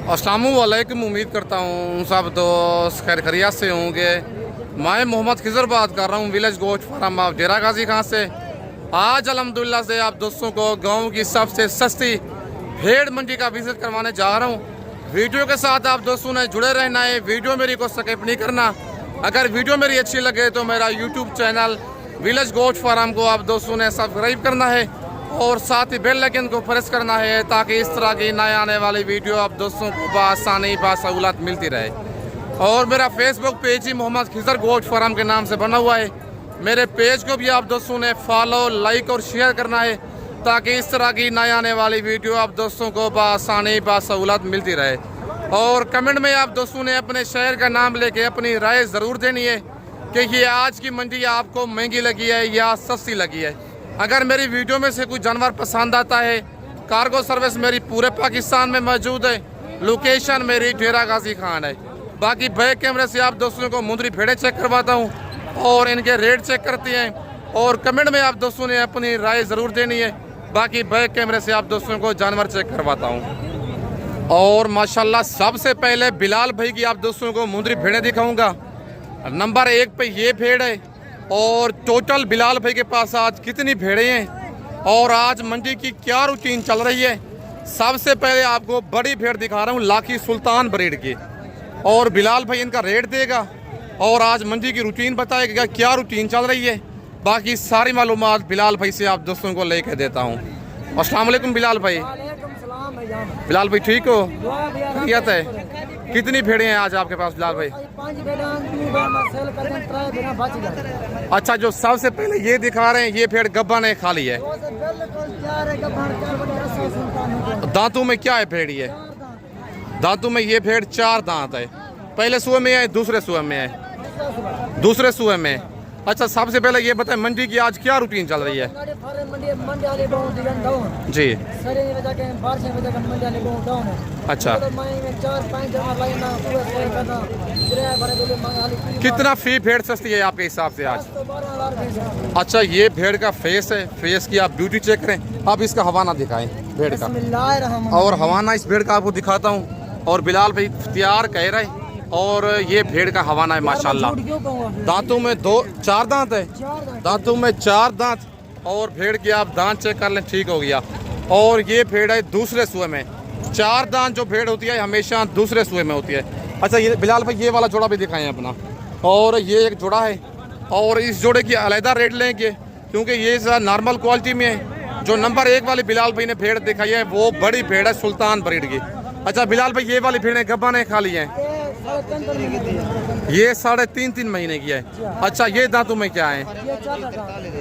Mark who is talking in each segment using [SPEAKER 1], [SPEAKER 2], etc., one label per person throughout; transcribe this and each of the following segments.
[SPEAKER 1] अस्सलामुअलैकुम। उम्मीद करता हूँ सब दोस्त खैर खैरियत से होंगे। मैं मोहम्मद खिजर बात कर रहा हूँ विलेज गोश्त फार्म ऑफ डेरा गाजी खां से। आज अल्हम्दुलिल्लाह से आप दोस्तों को गांव की सबसे सस्ती भेड़ मंडी का विजिट करवाने जा रहा हूँ। वीडियो के साथ आप दोस्तों ने जुड़े रहना है, वीडियो मेरी को स्किप नहीं करना। अगर वीडियो मेरी अच्छी लगे तो मेरा यूट्यूब चैनल विलेज गोश्त फार्म को आप दोस्तों ने सब्सक्राइब करना है और साथ ही बेल आइकन को प्रेस करना है ताकि इस तरह की नए आने वाली वीडियो आप दोस्तों को बआसानी बासहूलत मिलती रहे। और मेरा फेसबुक पेज ही मोहम्मद खिजर गोश्त फार्म के नाम से बना हुआ है। मेरे पेज को भी आप दोस्तों ने फॉलो, लाइक और शेयर करना है ताकि इस तरह की नए आने वाली वीडियो आप दोस्तों को बआसानी बासहूलत मिलती रहे। और कमेंट में आप दोस्तों ने अपने शहर का नाम लेके अपनी राय ज़रूर देनी है कि ये आज की मंडी आपको महंगी लगी है या सस्ती लगी है। अगर मेरी वीडियो में से कोई जानवर पसंद आता है, कार्गो सर्विस मेरी पूरे पाकिस्तान में मौजूद है। लोकेशन मेरी डेरा गाजी खान है। बाकी बैक कैमरे से आप दोस्तों को मुंदरी भेड़ें चेक करवाता हूँ और इनके रेट चेक करते हैं। और कमेंट में आप दोस्तों ने अपनी राय ज़रूर देनी है। बाकी बैक कैमरे से आप दोस्तों को जानवर चेक करवाता हूँ। और माशाल्लाह सबसे पहले बिलाल भाई की आप दोस्तों को मुंदरी भेड़ें दिखाऊँगा। नंबर 1 पे ये भेड़ है। और टोटल बिलाल भाई के पास आज कितनी भेड़ें हैं और आज मंडी की क्या रूटीन चल रही है। सबसे पहले आपको बड़ी भेड़ दिखा रहा हूँ लाखी सुल्तान ब्रीड की। और बिलाल भाई इनका रेट देगा और आज मंडी की रूटीन बताएगा क्या रूटीन चल रही है। बाकी सारी मालूमात बिलाल भाई से आप दोस्तों को लेकर देता हूँ। अस्सलाम वालेकुम बिलाल भाई। बिलाल भाई ठीक हो? खैरियत है? कितनी भेड़ें हैं आज आपके पास बिलाल भाई? अच्छा, जो सबसे पहले ये दिखा रहे हैं ये भेड़ गब्बा ने खा ली है। दांतों में क्या है भेड़? ये दांतों में ये भेड़ 4 दांत है। पहले सुबह में है, दूसरे सुबह में है, दूसरे सुबह में। अच्छा, सबसे पहले ये बताएं मंडी की आज क्या रूटीन चल रही है? जी अच्छा, कितना फी भेड़ सस्ती है आपके हिसाब से आज? अच्छा, ये भेड़ का फेस है, फेस की आप ब्यूटी चेक करें। आप इसका हवाना दिखाएं भेड़ का। और हवाना इस भेड़ का आपको दिखाता हूँ। और बिलाल भाई तैयार कह रहे। और ये भेड़ का हवाना है माशाल्लाह। दांतों में 4 दांत है, दांतों में 4 दांत। और भेड़ की आप दांत चेक कर लें, ठीक हो गया। और ये भेड़ है दूसरे सुए में। 4 दांत जो भेड़ होती है हमेशा दूसरे सुए में होती है। अच्छा, ये बिलाल भाई ये वाला जोड़ा भी दिखाएं अपना। और ये एक जोड़ा है और इस जोड़े की अलहदा रेट लेंगे क्योंकि ये नॉर्मल क्वालिटी में है। जो नंबर 1 वाली बिलाल भाई ने भेड़ दिखाई है वो बड़ी भेड़ है सुल्तान ब्रीड की। अच्छा बिलाल भाई, ये वाली भेड़ें गब्बा ने खा ली है? ये 3.5 महीने की है। अच्छा, ये दांतों में क्या है?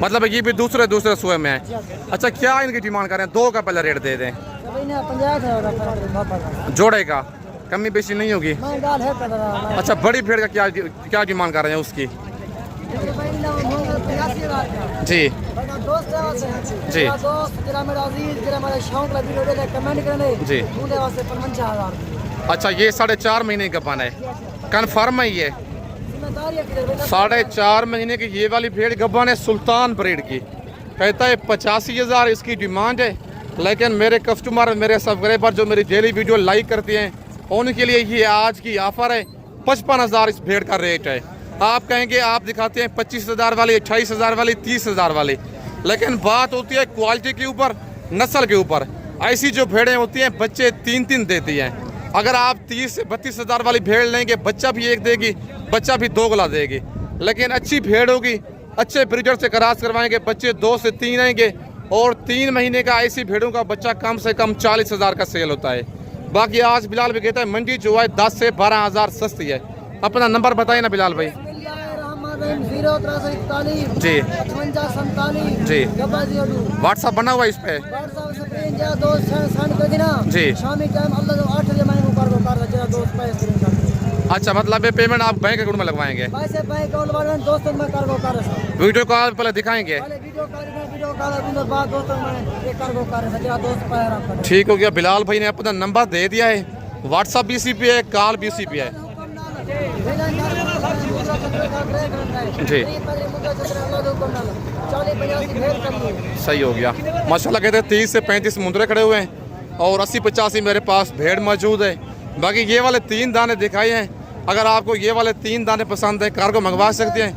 [SPEAKER 1] मतलब ये भी दूसरे सुए में है। अच्छा, क्या इनकी डिमांड कर रहे हैं? 2 का पहले रेट दे दें। जोड़े का कमी बेशी नहीं होगी? अच्छा, बड़ी भेड़ का क्या डिमांड कर रहे हैं उसकी? जी जी जी। अच्छा, ये 4.5 महीने का पाना है, कन्फर्म है ये? 4.5 महीने की ये वाली भेड़ गब्बन है सुल्तान ब्रीड की। कहता है 85,000 इसकी डिमांड है। लेकिन मेरे कस्टमर, मेरे सब्सक्राइबर जो मेरी डेली वीडियो लाइक करते हैं उनके लिए ये आज की ऑफर है। 55,000 इस भेड़ का रेट है। आप कहेंगे आप दिखाते हैं 25,000 वाली, 28,000 वाली, 30,000 वाली। लेकिन बात होती है क्वालिटी के ऊपर, नस्ल के ऊपर। ऐसी जो भेड़ें होती हैं बच्चे 3 देती हैं। अगर आप 30 से 32,000 वाली भेड़ लेंगे बच्चा भी 1 देगी, बच्चा भी 2 गला देगी। लेकिन अच्छी भेड़ होगी, अच्छे ब्रीडर से क्रॉस करवाएंगे, बच्चे 2 से 3 आएंगे। और 3 महीने का ऐसी भेड़ों का बच्चा कम से कम 40,000 का सेल होता है। बाकी आज बिलाल भी कहता है मंडी जो है 10 से 12,000 सस्ती है। अपना नंबर बताइए ना बिलाल भाई। जी जी। व्हाट्सअप बना हुआ इस पे? जी। अच्छा, मतलब ये पेमेंट आप बैंक अकाउंट में लगवाएंगे? वीडियो कॉल पहले दिखाएंगे? ठीक हो गया। बिलाल भाई ने अपना नंबर दे दिया है। व्हाट्सअप भी इसी पे है, कॉल भी इसी पे है। जी सही हो गया माशाल्लाह। कहते हैं 30 से 35 मुंदरे खड़े हुए हैं और 80-85 मेरे पास भेड़ मौजूद है। बाकी ये वाले 3 दाने दिखाए हैं, अगर आपको ये वाले 3 दाने पसंद है कार्गो मंगवा सकते हैं।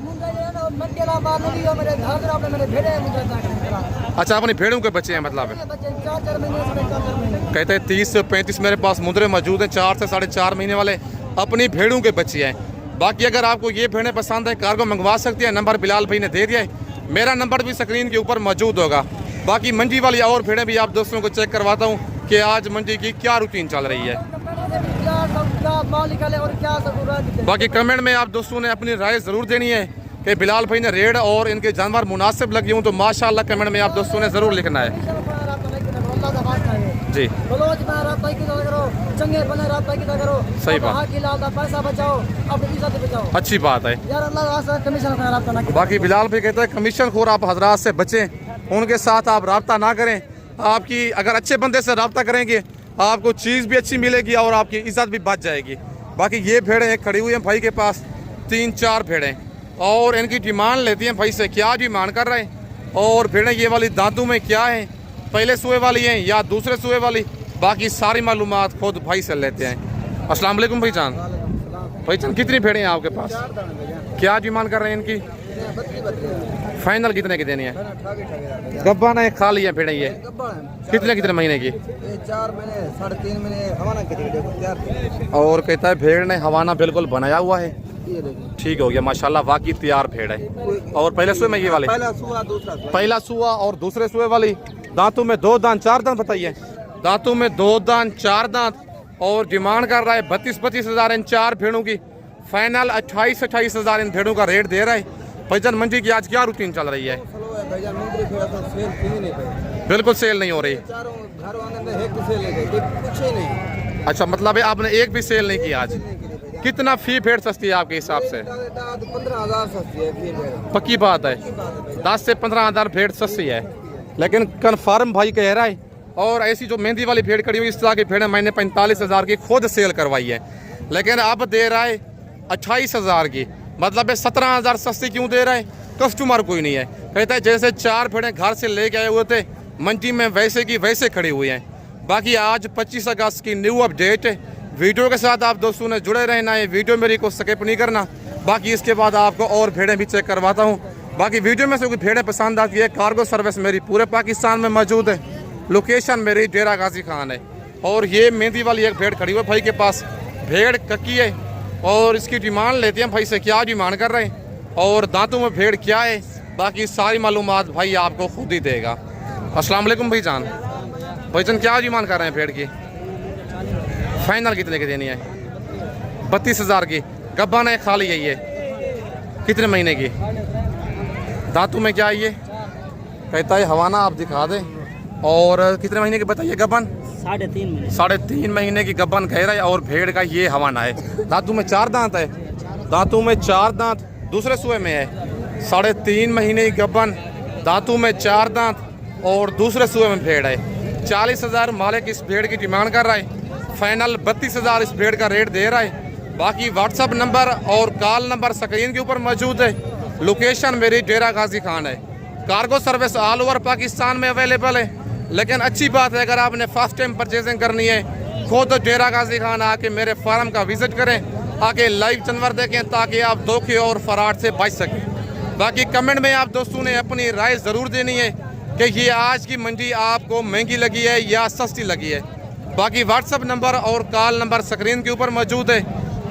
[SPEAKER 1] अच्छा, अपनी भेड़ों के बच्चे हैं मतलब कहते हैं 30 से 35 मेरे पास मुद्रे मौजूद हैं, 4 से 4.5 महीने वाले अपनी भेड़ों के बच्चे हैं। बाकी अगर आपको ये भेड़ें पसंद है कार्गो मंगवा सकते हैं। नंबर बिलाल भाई ने दे दिया है, मेरा नंबर भी स्क्रीन के ऊपर मौजूद होगा। बाकी मंडी वाली और भेड़ें भी आप दोस्तों को चेक करवाता हूँ कि आज मंडी की क्या रूटीन चल रही है। बाकी कमेंट में आप दोस्तों ने अपनी राय ज़रूर देनी है कि बिलाल भाई ने रेट और इनके जानवर मुनासिब लगे हूँ तो माशाल्लाह कमेंट में आप दोस्तों ने ज़रूर लिखना है जी। सही बात, अच्छी बात है। बाकी बिलाल भाई कहते हैं कमीशन खोर आप हजरात से बचें, उनके साथ आप रब्ता ना करें। आपकी अगर अच्छे बंदे से रब्ता करेंगे आपको चीज़ भी अच्छी मिलेगी और आपकी इज्जत भी बच जाएगी। बाकी ये भेड़ें खड़ी हुई हैं भाई के पास 3-4 भेड़ें और इनकी डिमांड लेती हैं भाई से, क्या डिमांड कर रहे हैं और भेड़ें ये वाली दांतों में क्या है, पहले सुए वाली हैं या दूसरे सुए वाली, बाकी सारी मालूमात खुद भाई से लेते हैं। अस्सलाम वालेकुम भाईजान। भाईजान कितनी भेड़ें हैं आपके पास, क्या डिमांड कर रहे हैं इनकी, फाइनल कितने की देनी है? गब्बा ने खा लिया भेड़ें ये कितने महीने की?
[SPEAKER 2] 4 महीने 3.5 महीने हवाना की
[SPEAKER 1] और कहता है भेड़ ने हवाना बिल्कुल बनाया हुआ है, ठीक हो गया माशाल्लाह, वाकई तैयार भेड़ है। और पहले सुए में ये वाले पहला सुआ और दूसरे सुए वाली, दांतों में 2 दांत 4 दांत बताइए, दांतों में 2 दांत 4 दांत और डिमांड कर रहा है 32-25 हज़ार इन 4 भेड़ों की। फाइनल 28-28 हज़ार इन भेड़ों का रेट दे रहा है। भाईजान मंडी की आज क्या रूटीन चल रही है? बिल्कुल सेल नहीं हो रही। अच्छा, मतलब है आपने एक भी सेल नहीं की आज। कितना फी भेड़ सस्ती है आपके हिसाब से?
[SPEAKER 2] 15,000 सस्ती है फी भेड़,
[SPEAKER 1] पक्की बात है, 10 से 15 हज़ार भेड़ सस्ती है, लेकिन कन्फर्म भाई कह रहा है। और ऐसी जो मेहंदी वाली भेड़ खड़ी हुई इस तरह की भेड़ मैंने 45 हज़ार की खुद सेल करवाई है, लेकिन अब दे रहा है 28 हज़ार की, मतलब 17 हज़ार सस्ती क्यों दे रहा है? कस्टमर कोई नहीं है, कहता है जैसे 4 भेड़ें घर से लेके आए हुए थे मंडी में वैसे की वैसे खड़ी हुई हैं। बाकी आज 25 अगस्त की न्यू अपडेट है, वीडियो के साथ आप दोस्तों ने जुड़े रहना है, वीडियो मेरी को स्किप नहीं करना। बाकी इसके बाद आपको और भेड़ें भी चेक करवाता हूँ। बाकी वीडियो में से कोई भेड़ें पसंद आती है, कार्गो सर्विस मेरी पूरे पाकिस्तान में मौजूद है, लोकेशन मेरी डेरा गाजी खान है। और ये मेहंदी वाली एक भेड़ खड़ी हुई भाई के पास, भेड़ कक्की है और इसकी डिमांड लेते हैं भाई से, क्या डिमांड कर रहे हैं और दांतों में भेड़ क्या है, बाकी सारी मालूमात भाई आपको खुद ही देगा। अस्सलाम वालेकुम भाईजान। भाईजान क्या डिमांड कर रहे हैं भेड़ की, फाइनल कितने की देनी है? 32 हज़ार की। गब्बा ने खा ली है ये कितने महीने की? दांतों में क्या है ये? कहता है हवाना आप दिखा दें। और कितने महीने की बताइए गब्बन? 3.5 महीने की गब्बन कह रहा है और भेड़ का ये हवाना है। दांतों में 4 दांत है, दांतों में 4 दांत दूसरे सुए में है। 3.5 महीने की गब्बन, दांतों में 4 दांत और दूसरे सुए में भेड़ है। 40 हज़ार मालिक इस भेड़ की डिमांड कर रहा है, फाइनल 32 हज़ार इस भेड़ का रेट दे रहा है। बाकी व्हाट्सअप नंबर और कॉल नंबर स्क्रीन के ऊपर मौजूद है, लोकेशन मेरी डेरा गाजी खान है। Cargo service all over Pakistan में अवेलेबल है, लेकिन अच्छी बात है अगर आपने फर्स्ट टाइम परचेजिंग करनी है खुद डेरा गाजी खान आके मेरे फार्म का विजिट करें, आके लाइव जानवर देखें ताकि आप धोखे और फराड से बच सकें। बाकी कमेंट में आप दोस्तों ने अपनी राय ज़रूर देनी है कि ये आज की मंडी आपको महंगी लगी है या सस्ती लगी है। बाकी व्हाट्सअप नंबर और कॉल नंबर स्क्रीन के ऊपर मौजूद है।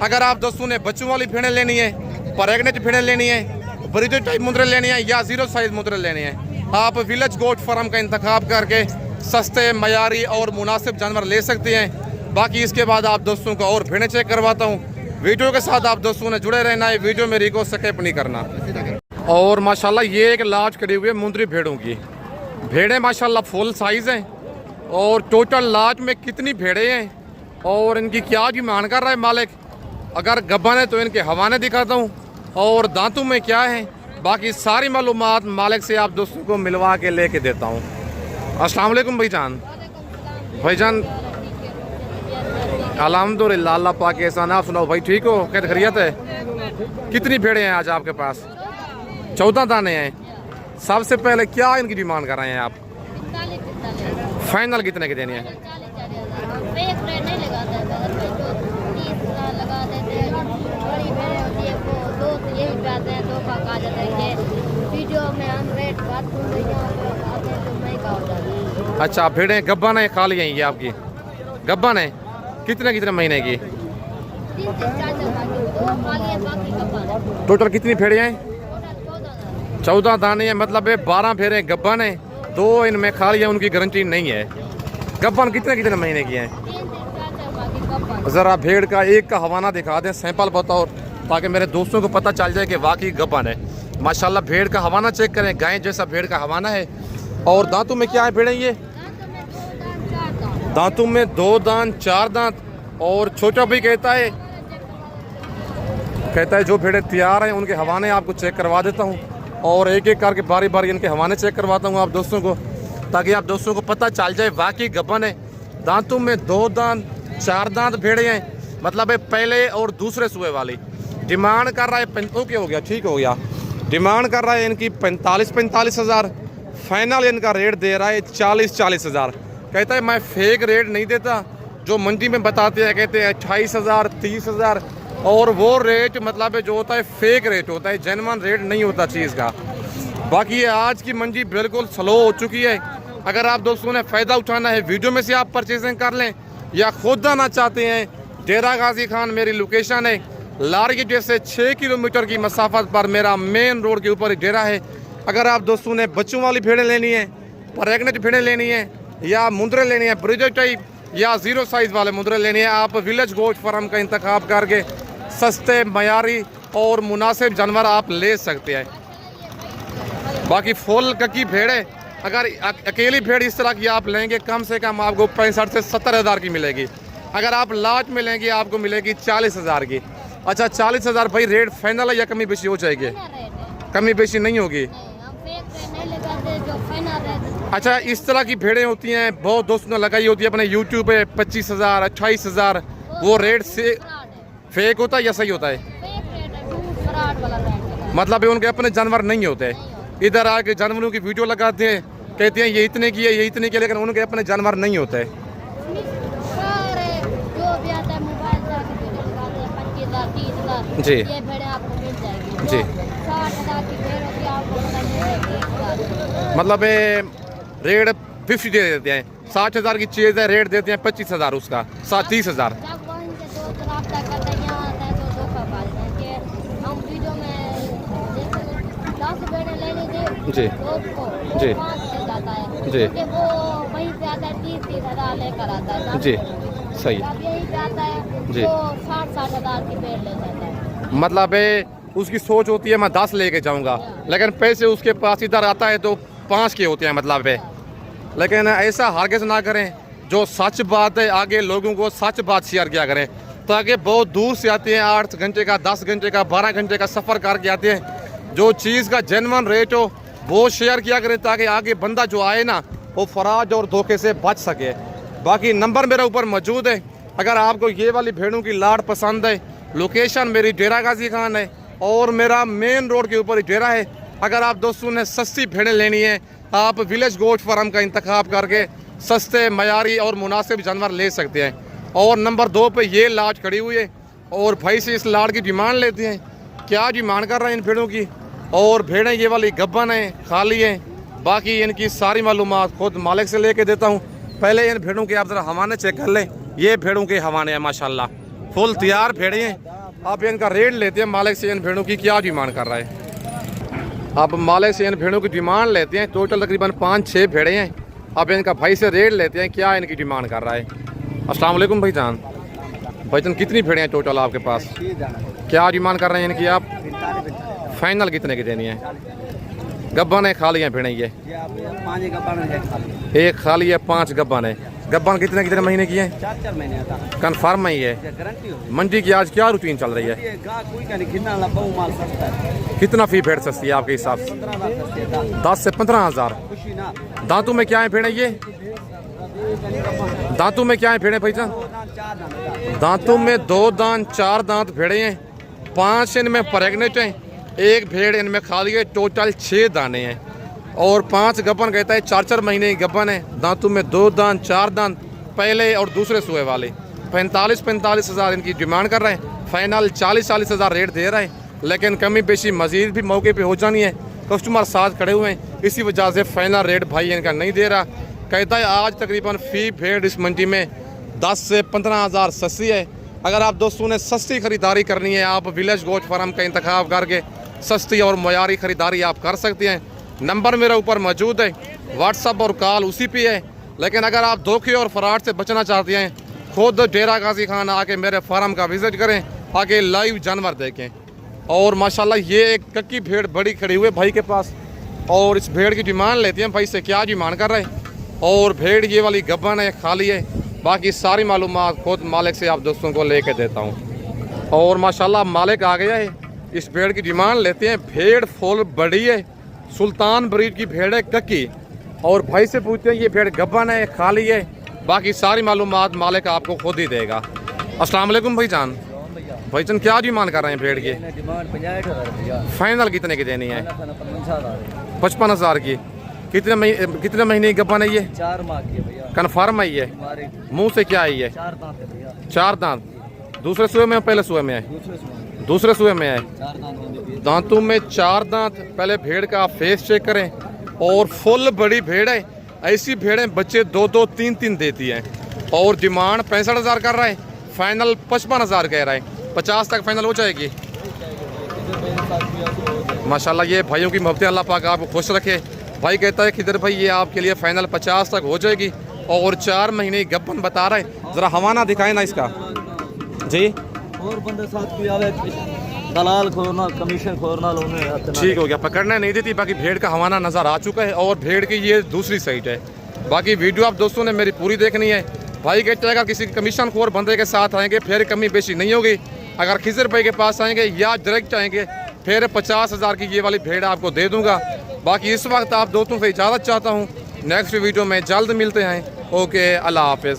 [SPEAKER 1] अगर आप दोस्तों ने बच्चों वाली भेड़ें लेनी है, प्रेग्नेंट भेड़ें लेनी है, ब्रीडर टाइप मुद्रे लेनी है या 0 साइज मुद्रे लेने हैं, आप विलेज गोट फार्म का इंतखाब करके सस्ते मयारी और मुनासिब जानवर ले सकते हैं। बाकी इसके बाद आप दोस्तों को और भेड़ें चेक करवाता हूँ, वीडियो के साथ आप दोस्तों ने जुड़े रहना है, वीडियो मेरी को स्किप नहीं करना। और माशाल्लाह ये एक लाट खड़ी हुई है मुंदरी भेड़ों की, भेड़ें माशाल्लाह फुल साइज़ हैं। और टोटल लाट में कितनी भेड़ें हैं और इनकी क्या डिमांड कर रहा है मालिक, अगर गब्बन है तो इनके हवाने दिखाता हूँ और दांतों में क्या है, बाकी सारी मालूमात मालिक से आप दोस्तों को मिलवा के लेके देता हूँ। अस्सलाम वालेकुम भाईजान। भाईजान अल्हम्दुलिल्लाह, अल्लाह पाक के एहसान। आप सुनाओ भाई, ठीक हो, क्या खैरियत है? कितनी भेड़ें हैं आज आपके पास? 14 दाने हैं। सबसे पहले क्या इनकी डिमांड कर रहे हैं आप? फाइनल कितने की देनी है? अच्छा भेड़ें गब्बन है, खाली हैं ये आपकी गब्बन है? कितने महीने की? टोटल कितनी भेड़ें हैं? 14 दाने हैं, मतलब 12 भेड़ें गब्बन है, 2 इनमें खाली है, उनकी गारंटी नहीं है। गब्बन कितने महीने की हैं? ज़रा भेड़ का एक का हवाना दिखा दें, सैंपल बताओ, ताकि मेरे दोस्तों को पता चल जाए कि वाकई गब्बन है। माशाल्लाह भेड़ का हवाना चेक करें, गाय जैसा भेड़ का हवाना है। और दांतों में क्या है भेड़ें ये? दांतों में 2 दांत 4 दांत। और छोटा भाई कहता है जो भेड़ें तैयार हैं उनके हवाने आपको चेक करवा देता हूँ, और एक एक करके बारी बारी इनके हवाने चेक करवाता हूँ आप दोस्तों को, ताकि आप दोस्तों को पता चल जाए वाकई गब्बन है। दांतों में 2 दांत 4 दांत भेड़े हैं, मतलब है पहले और दूसरे सुए वाली। डिमांड कर रहा है ओके हो गया, ठीक हो गया। डिमांड कर रहा है इनकी 45 हज़ार, फाइनल इनका रेट दे रहा है 40 हज़ार। कहता है मैं फेक रेट नहीं देता, जो मंडी में बताते हैं कहते हैं 28 हज़ार 30 हज़ार, और वो रेट मतलब है जो होता है फेक रेट होता है, जेन्युइन रेट नहीं होता चीज़ का। बाकी ये आज की मंडी बिल्कुल स्लो हो चुकी है। अगर आप दोस्तों ने फ़ायदा उठाना है वीडियो में से आप परचेजिंग कर लें, या खुद आना चाहते हैं, डेरा गाजी खान मेरी लोकेशन है। लारगेट से 6 किलोमीटर की मसाफत पर मेरा मेन रोड के ऊपर डेरा है। अगर आप दोस्तों ने बच्चों वाली भेड़ें लेनी है, प्रेग्नेंट भेड़ें लेनी है, या मुंदरे लेनी है ब्रिजर टाइप, या 0 साइज़ वाले मुंदरे लेने हैं, आप विलेज गोश्त फार्म का इंतखाब करके सस्ते मयारी और मुनासिब जानवर आप ले सकते हैं। बाकी फुल ककी भेड़ें, अगर अकेली भेड़ इस तरह की आप लेंगे कम से कम आपको 65 से 70 हज़ार की मिलेगी। अगर आप लाट में लेंगे आपको मिलेगी 40 हज़ार की। अच्छा 40 हज़ार भाई रेट फाइनल है या कमी बेशी हो जाएगी? कमी बेशी नहीं होगी। अच्छा इस तरह की भेड़ें होती हैं, बहुत दोस्तों ने लगाई होती है अपने यूट्यूब पे 25 हज़ार 28 हज़ार, वो रेट से फेक होता है या सही होता है? मतलब उनके अपने जानवर नहीं होते, इधर आके जानवरों की वीडियो लगाते हैं, कहते हैं ये इतने की है ये इतने की, लेकिन उनके अपने जानवर नहीं होते। जी
[SPEAKER 3] ये भेड़ें आपको मिल जाएगी।
[SPEAKER 1] जी
[SPEAKER 3] 60,000 की भेड़ होगी आपको
[SPEAKER 1] मतलब रेट 50 दे देते हैं, 60 हज़ार की चीज़ है रेट देते हैं 25 हज़ार, उसका 30 हज़ार।
[SPEAKER 3] जब वहीं से दोस्त रब्ता करते हैं यहाँ आता है तो धोखा पाते हैं कि हम वीडियो में 10 भेड़ें लेने थे
[SPEAKER 1] जी
[SPEAKER 3] दोस्त को,
[SPEAKER 1] जी
[SPEAKER 3] 5 ले जाता है
[SPEAKER 1] जी,
[SPEAKER 3] कि वो वहीं पे आता है 30 हज़ार लेकर आता है
[SPEAKER 1] जी सही
[SPEAKER 3] जब यहीं पे आता है
[SPEAKER 1] जी।
[SPEAKER 3] तो 60 हज़ार की भेड़ ले जाता है।
[SPEAKER 1] मतलब उसकी सोच होती है मैं 10 लेके जाऊंगा, लेकिन पैसे उसके पास इधर आता है तो 5 के होते हैं मतलब लेकिन ऐसा हरगिज़ ना करें, जो सच बात है आगे लोगों को सच बात शेयर किया करें, ताकि बहुत दूर से आते हैं 8 घंटे का 10 घंटे का 12 घंटे का सफ़र करके आते हैं, जो चीज़ का जेन्युइन रेट हो वो शेयर किया करें, ताकि आगे बंदा जो आए ना वो फराज और धोखे से बच सके। बाकी नंबर मेरे ऊपर मौजूद है, अगर आपको ये वाली भेड़ों की लाट पसंद है, लोकेशन मेरी डेरा गाजी खान है और मेरा मेन रोड के ऊपर डेरा है। अगर आप दोस्तों ने सस्ती भेड़ें लेनी है, आप विलेज गोश्त फार्म का इंतखाब करके सस्ते मयारी और मुनासिब जानवर ले सकते हैं। और नंबर 2 पे ये लाट खड़ी हुई है, और भाई से इस लाट की डिमांड लेते हैं, क्या डिमांड कर रहे हैं इन भेड़ों की। और भेड़ें ये वाली गब्बन हैं, खाली हैं, बाकी इनकी सारी मालूमात खुद मालिक से लेके देता हूँ। पहले इन भेड़ों के आप ज़रा हवाने चेक कर लें, ये भेड़ों के हवाने हैं माशाल्लाह, फुल तैयार भेड़ें हैं। आप इनका रेट लेते हैं मालिक से, इन भेड़ों की क्या डिमांड कर रहा है। आप मालिक से इन भेड़ों की डिमांड लेते हैं, टोटल तकरीबन 5-6 भेड़ें हैं। आप इनका भाई से रेट लेते हैं क्या इनकी डिमांड कर रहा है। अस्सलाम वालेकुम भाईजान, भाईजान कितनी भेड़ें हैं टोटल आपके पास, क्या डिमांड कर रहे हैं इनकी आप? फाइनल कितने की देनी है? गब्बन है खाली हैं भेड़ें, ये
[SPEAKER 2] 5
[SPEAKER 1] एक खाली है 5 गब्बन है। गब्बन कितने महीने की है?
[SPEAKER 2] 4 महीने का
[SPEAKER 1] कन्फर्म है ये?
[SPEAKER 2] गारंटी होगी।
[SPEAKER 1] मंडी की आज क्या रूटीन चल रही है?
[SPEAKER 2] ये गा कोई का नहीं, कितना बहु माल सस्ता है।
[SPEAKER 1] कितना फी भेड़ सस्ती है आपके हिसाब से?
[SPEAKER 2] 15,000 सस्ते है।
[SPEAKER 1] 10 से 15 हज़ार।
[SPEAKER 2] खुशी ना
[SPEAKER 1] दांतों में क्या है भेड़ें ये? दांतों में क्या है भेड़ें भाईजान?
[SPEAKER 2] 4 दांत।
[SPEAKER 1] दांतों में 2 दांत 4 दांत भेड़े हैं, 5 इनमें प्रेग्नेंट हैं, एक भेड़ इनमें खाली है, टोटल 6 दाने हैं। और 5 गब्बन कहता है 4-4 महीने की गब्बन है। दांतों में 2 दांत 4 दांत, पहले और दूसरे सुए वाले। 45 हज़ार इनकी डिमांड कर रहे हैं, फाइनल 40 हज़ार रेट दे रहे हैं, लेकिन कमी बेशी मजीद भी मौके पे हो जानी है। कस्टमर साथ खड़े हुए हैं, इसी वजह से फाइनल रेट भाई इनका नहीं दे रहा। कहता है आज तकरीबन फी भेड़ इस मंडी में 10 से 15 हज़ार सस्ती है। अगर आप दोस्तों ने सस्ती ख़रीदारी करनी है, आप विलेज गोश्त फार्म का इंतखाब करके सस्ती और मयारी ख़रीदारी आप कर सकते हैं। नंबर मेरे ऊपर मौजूद है, व्हाट्सअप और कॉल उसी पे है। लेकिन अगर आप धोखे और फ्रॉड से बचना चाहते हैं, खुद डेरा गाजी खान आके मेरे फार्म का विज़िट करें, आके लाइव जानवर देखें। और माशाल्लाह ये एक कक्की भेड़ बड़ी खड़ी हुई है भाई के पास, और इस भेड़ की डिमांड लेते हैं भाई से, क्या डिमांड कर रहे हैं। और भेड़ ये वाली गब्बन है, खाली है, बाकी सारी मालूमात खुद मालिक से आप दोस्तों को लेके देता हूँ। और माशाल्लाह मालिक आ गया है, इस भेड़ की डिमांड लेते हैं। भेड़ फुल बड़ी है, सुल्तान ब्रीड की भेड़ है कक्की, और भाई से पूछते हैं ये भेड़ गब्बन है खाली है, बाकी सारी मालूमात मालिक आपको खुद ही देगा। अस्सलाम वालेकुम भाईजान। भाईजान क्या डिमांड कर रहे हैं भेड़ की?
[SPEAKER 2] डिमांड 65,000
[SPEAKER 1] फाइनल कितने की देनी है?
[SPEAKER 2] 55,000
[SPEAKER 1] की। कितने महीने की गब्बन है ये?
[SPEAKER 2] 4 माह की है भैया।
[SPEAKER 1] कन्फर्म है ये?
[SPEAKER 2] हमारे
[SPEAKER 1] मुंह से क्या है ये?
[SPEAKER 2] 4 दांत है भैया।
[SPEAKER 1] 4 दांत। दूसरे सुए में पहले सुए में है? दूसरे सुए में है।
[SPEAKER 2] 4 दांत
[SPEAKER 1] दांतों में 4 दांत। पहले भेड़ का फेस चेक करें, और फुल बड़ी भेड़ है। ऐसी भेड़ें बच्चे 2-2, 3-3 देती हैं। और डिमांड 65,000 कर रहा है, फाइनल 55,000 कह रहा है। 50 तक फाइनल हो जाएगी। माशाल्लाह ये भाइयों की मोहब्बतें, अल्लाह पाक आपको खुश रखे। भाई कहता है खिदर भाई ये आपके लिए फाइनल 50 तक हो जाएगी, और 4 महीने की गप्पन बता रहा है। ज़रा हवाना दिखाए ना इसका जी।
[SPEAKER 2] और बंदे साथ भी आवे, दलाल खोरना, कमीशन खोरना लोने।
[SPEAKER 1] ठीक हो गया, पकड़ने नहीं देती। बाकी भेड़ का हवाना नज़र आ चुका है, और भेड़ की ये दूसरी साइड है। बाकी वीडियो आप दोस्तों ने मेरी पूरी देखनी है। भाई कहते हैं अगर किसी कमीशन खोर बंदे के साथ आएंगे फिर कमी बेशी नहीं होगी। अगर खिजर भाई के पास आएंगे या डायरेक्ट आएंगे फिर 50,000 की ये वाली भेड़ आपको दे दूंगा। बाकी इस वक्त आप दोस्तों से इजाज़त चाहता हूँ, नेक्स्ट वीडियो में जल्द मिलते हैं। ओके, अल्लाह हाफिज़।